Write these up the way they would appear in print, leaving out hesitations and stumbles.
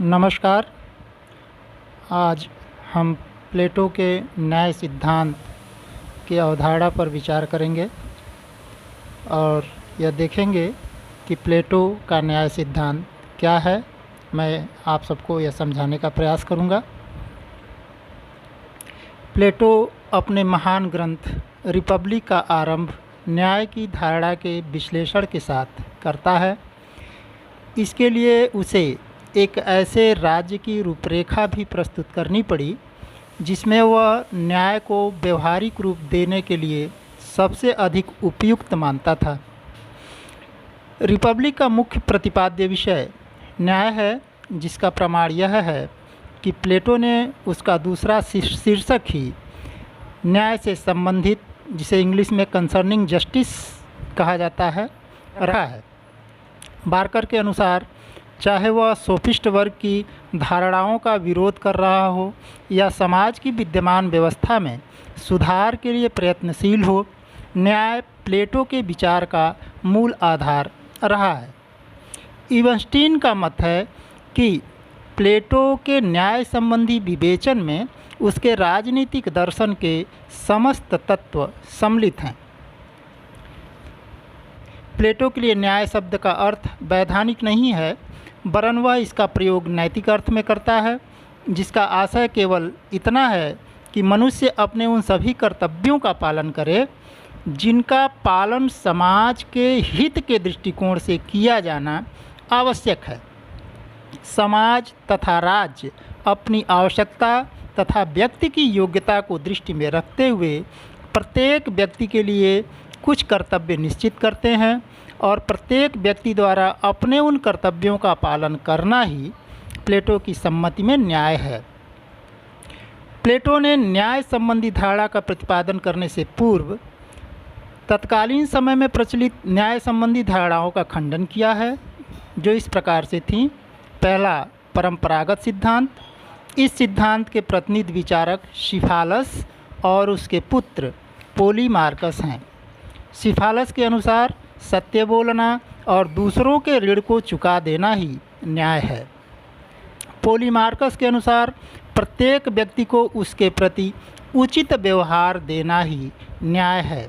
नमस्कार। आज हम प्लेटो के न्याय सिद्धांत की अवधारणा पर विचार करेंगे और यह देखेंगे कि प्लेटो का न्याय सिद्धांत क्या है। मैं आप सबको यह समझाने का प्रयास करूंगा। प्लेटो अपने महान ग्रंथ रिपब्लिक का आरंभ न्याय की धारणा के विश्लेषण के साथ करता है। इसके लिए उसे एक ऐसे राज्य की रूपरेखा भी प्रस्तुत करनी पड़ी जिसमें वह न्याय को व्यवहारिक रूप देने के लिए सबसे अधिक उपयुक्त मानता था। रिपब्लिक का मुख्य प्रतिपाद्य विषय न्याय है, जिसका प्रमाण यह है कि प्लेटो ने उसका दूसरा शीर्षक ही न्याय से संबंधित, जिसे इंग्लिश में कंसर्निंग जस्टिस कहा जाता है, रखा है। बार्कर के अनुसार चाहे वह सोफिस्ट वर्ग की धारणाओं का विरोध कर रहा हो या समाज की विद्यमान व्यवस्था में सुधार के लिए प्रयत्नशील हो, न्याय प्लेटो के विचार का मूल आधार रहा है। इवनस्टीन का मत है कि प्लेटो के न्याय संबंधी विवेचन में उसके राजनीतिक दर्शन के समस्त तत्व सम्मिलित हैं। प्लेटो के लिए न्याय शब्द का अर्थ वैधानिक नहीं है, वरन वह इसका प्रयोग नैतिक अर्थ में करता है, जिसका आशय केवल इतना है कि मनुष्य अपने उन सभी कर्तव्यों का पालन करे जिनका पालन समाज के हित के दृष्टिकोण से किया जाना आवश्यक है। समाज तथा राज्य अपनी आवश्यकता तथा व्यक्ति की योग्यता को दृष्टि में रखते हुए प्रत्येक व्यक्ति के लिए कुछ कर्तव्य निश्चित करते हैं और प्रत्येक व्यक्ति द्वारा अपने उन कर्तव्यों का पालन करना ही प्लेटो की सम्मति में न्याय है। प्लेटो ने न्याय संबंधी धारणा का प्रतिपादन करने से पूर्व तत्कालीन समय में प्रचलित न्याय संबंधी धारणाओं का खंडन किया है, जो इस प्रकार से थीं। पहला, परंपरागत सिद्धांत। इस सिद्धांत के प्रतिनिधि विचारक सिफालस और उसके पुत्र पोलीमार्कस हैं। सिफालस के अनुसार सत्य बोलना और दूसरों के ऋण को चुका देना ही न्याय है। पोलीमार्कस के अनुसार प्रत्येक व्यक्ति को उसके प्रति उचित व्यवहार देना ही न्याय है।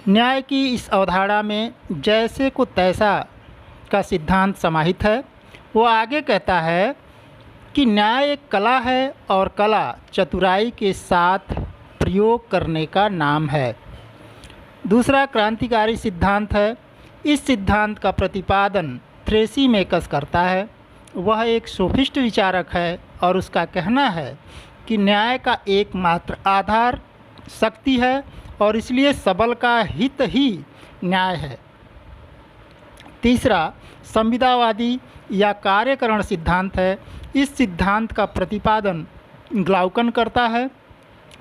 न्याय की इस अवधारणा में जैसे को तैसा का सिद्धांत समाहित है। वो आगे कहता है कि न्याय एक कला है और कला चतुराई के साथ प्रयोग करने का नाम है। दूसरा क्रांतिकारी सिद्धांत है। इस सिद्धांत का प्रतिपादन थ्रेसीमेकस करता है। वह एक सोफिस्ट विचारक है और उसका कहना है कि न्याय का एकमात्र आधार शक्ति है और इसलिए सबल का हित ही न्याय है। तीसरा, संविदावादी या कार्यकरण सिद्धांत है। इस सिद्धांत का प्रतिपादन ग्लाउकन करता है।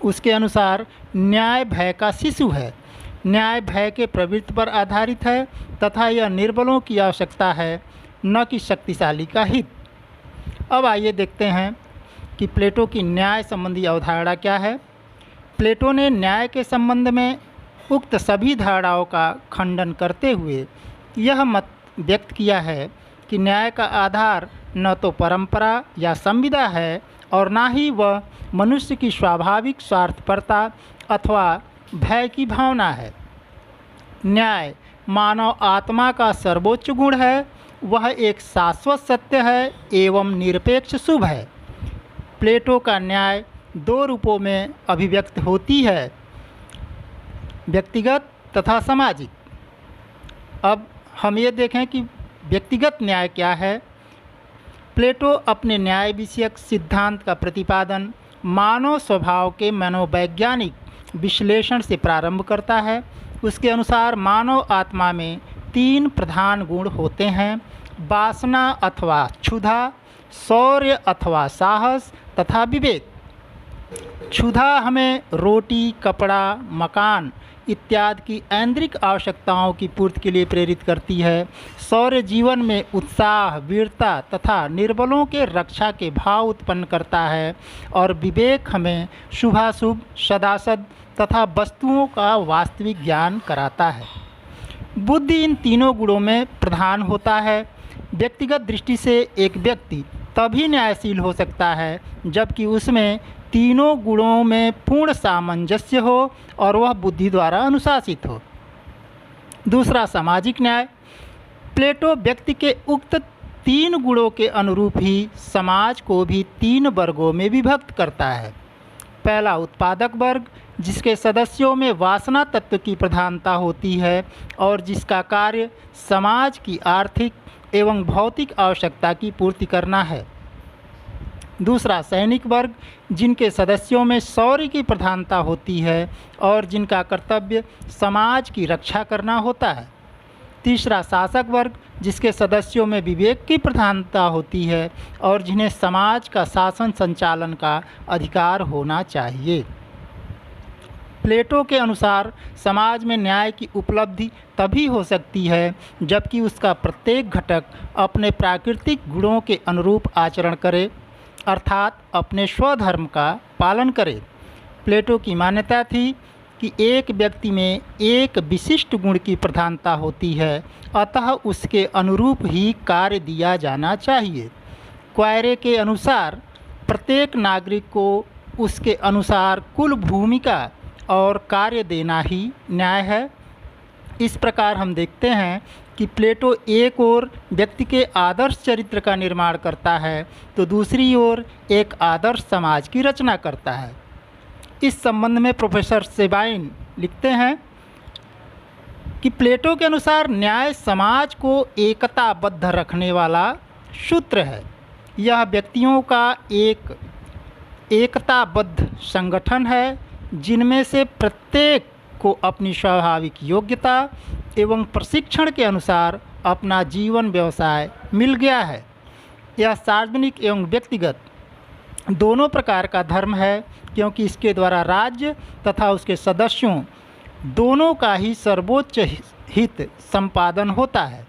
उसके अनुसार न्याय भय का शिशु है। न्याय भय के प्रवृत्ति पर आधारित है तथा यह निर्बलों की आवश्यकता है, न कि शक्तिशाली का हित। अब आइए देखते हैं कि प्लेटो की न्याय संबंधी अवधारणा क्या है। प्लेटो ने न्याय के संबंध में उक्त सभी धारणाओं का खंडन करते हुए यह मत व्यक्त किया है कि न्याय का आधार न तो परंपरा या संविदा है और न ही वह मनुष्य की स्वाभाविक स्वार्थपरता अथवा भय की भावना है। न्याय मानव आत्मा का सर्वोच्च गुण है। वह एक शाश्वत सत्य है एवं निरपेक्ष शुभ है। प्लेटो का न्याय दो रूपों में अभिव्यक्त होती है, व्यक्तिगत तथा सामाजिक। अब हम ये देखें कि व्यक्तिगत न्याय क्या है। प्लेटो अपने न्याय विषयक सिद्धांत का प्रतिपादन मानव स्वभाव के मनोवैज्ञानिक विश्लेषण से प्रारंभ करता है। उसके अनुसार मानव आत्मा में तीन प्रधान गुण होते हैं: वासना अथवा क्षुधा, शौर्य अथवा साहस तथा विवेक। क्षुधा हमें रोटी, कपड़ा, मकान इत्यादि की ऐन्द्रिक आवश्यकताओं की पूर्ति के लिए प्रेरित करती है। शौर्य जीवन में उत्साह, वीरता तथा निर्बलों के रक्षा के भाव उत्पन्न करता है और विवेक हमें शुभाशुभ, सदासद तथा वस्तुओं का वास्तविक ज्ञान कराता है। बुद्धि इन तीनों गुणों में प्रधान होता है। व्यक्तिगत दृष्टि से एक व्यक्ति तभी न्यायशील हो सकता है जबकि उसमें तीनों गुणों में पूर्ण सामंजस्य हो और वह बुद्धि द्वारा अनुशासित हो। दूसरा, सामाजिक न्याय। प्लेटो व्यक्ति के उक्त तीन गुणों के अनुरूप ही समाज को भी तीन वर्गों में विभक्त करता है। पहला, उत्पादक वर्ग, जिसके सदस्यों में वासना तत्व की प्रधानता होती है और जिसका कार्य समाज की आर्थिक एवं भौतिक आवश्यकता की पूर्ति करना है। दूसरा, सैनिक वर्ग, जिनके सदस्यों में शौर्य की प्रधानता होती है और जिनका कर्तव्य समाज की रक्षा करना होता है। तीसरा, शासक वर्ग, जिसके सदस्यों में विवेक की प्रधानता होती है और जिन्हें समाज का शासन संचालन का अधिकार होना चाहिए। प्लेटो के अनुसार समाज में न्याय की उपलब्धि तभी हो सकती है जबकि उसका प्रत्येक घटक अपने प्राकृतिक गुणों के अनुरूप आचरण करे, अर्थात अपने स्वधर्म का पालन करे। प्लेटो की मान्यता थी कि एक व्यक्ति में एक विशिष्ट गुण की प्रधानता होती है, अतः उसके अनुरूप ही कार्य दिया जाना चाहिए। क्वायरे के अनुसार प्रत्येक नागरिक को उसके अनुसार कुल भूमिका और कार्य देना ही न्याय है। इस प्रकार हम देखते हैं कि प्लेटो एक ओर व्यक्ति के आदर्श चरित्र का निर्माण करता है तो दूसरी ओर एक आदर्श समाज की रचना करता है। इस संबंध में प्रोफेसर सेबाइन लिखते हैं कि प्लेटो के अनुसार न्याय समाज को एकताबद्ध रखने वाला सूत्र है। यह व्यक्तियों का एक एकताबद्ध संगठन है जिनमें से प्रत्येक को अपनी स्वाभाविक योग्यता एवं प्रशिक्षण के अनुसार अपना जीवन व्यवसाय मिल गया है। यह सार्वजनिक एवं व्यक्तिगत दोनों प्रकार का धर्म है क्योंकि इसके द्वारा राज्य तथा उसके सदस्यों दोनों का ही सर्वोच्च हित संपादन होता है।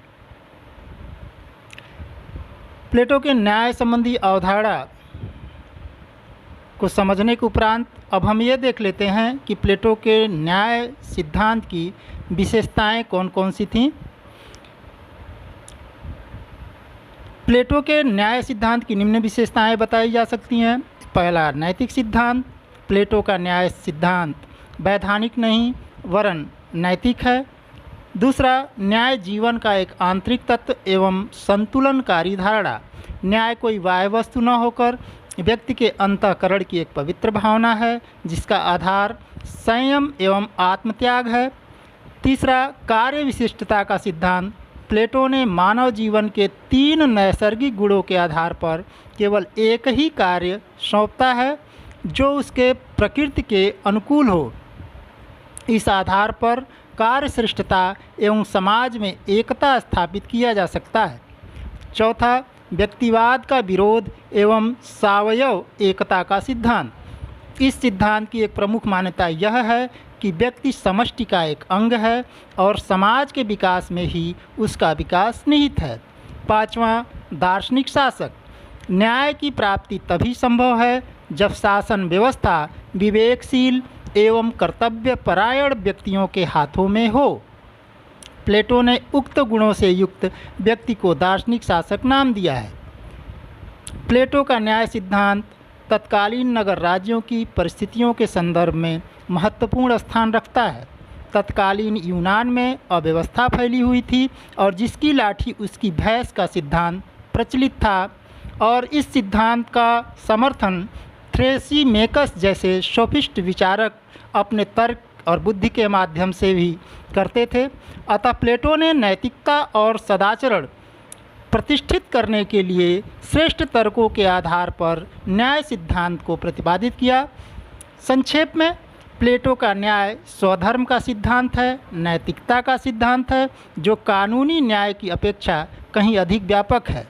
प्लेटो के न्याय संबंधी अवधारणा को समझने के उपरांत अब हम ये देख लेते हैं कि प्लेटो के न्याय सिद्धांत की विशेषताएं कौन कौन सी थीं। प्लेटो के न्याय सिद्धांत की निम्न विशेषताएं बताई जा सकती हैं। पहला, नैतिक सिद्धांत। प्लेटो का न्याय सिद्धांत वैधानिक नहीं वरन नैतिक है। दूसरा, न्याय जीवन का एक आंतरिक तत्व एवं संतुलनकारी धारणा। न्याय कोई बाह्य वस्तु न होकर व्यक्ति के अंतःकरण की एक पवित्र भावना है जिसका आधार संयम एवं आत्मत्याग है। तीसरा, कार्य विशिष्टता का सिद्धांत। प्लेटो ने मानव जीवन के तीन नैसर्गिक गुणों के आधार पर केवल एक ही कार्य सौंपता है जो उसके प्रकृति के अनुकूल हो। इस आधार पर कार्य श्रेष्ठता एवं समाज में एकता स्थापित किया जा सकता है। चौथा, व्यक्तिवाद का विरोध एवं सावयव एकता का सिद्धांत। इस सिद्धांत की एक प्रमुख मान्यता यह है कि व्यक्ति समष्टि का एक अंग है और समाज के विकास में ही उसका विकास निहित है। पांचवा, दार्शनिक शासक। न्याय की प्राप्ति तभी संभव है जब शासन व्यवस्था विवेकशील एवं कर्तव्यपरायण व्यक्तियों के हाथों में हो। प्लेटो ने उक्त गुणों से युक्त व्यक्ति को दार्शनिक शासक नाम दिया है। प्लेटो का न्याय सिद्धांत तत्कालीन नगर राज्यों की परिस्थितियों के संदर्भ में महत्वपूर्ण स्थान रखता है। तत्कालीन यूनान में अव्यवस्था फैली हुई थी और जिसकी लाठी उसकी भैंस का सिद्धांत प्रचलित था और इस सिद्धांत का समर्थन थ्रेसीमेकस जैसे सोफिस्ट विचारक अपने तर्क और बुद्धि के माध्यम से भी करते थे। अतः प्लेटो ने नैतिकता और सदाचरण प्रतिष्ठित करने के लिए श्रेष्ठ तर्कों के आधार पर न्याय सिद्धांत को प्रतिपादित किया। संक्षेप में प्लेटो का न्याय स्वधर्म का सिद्धांत है, नैतिकता का सिद्धांत है जो कानूनी न्याय की अपेक्षा कहीं अधिक व्यापक है।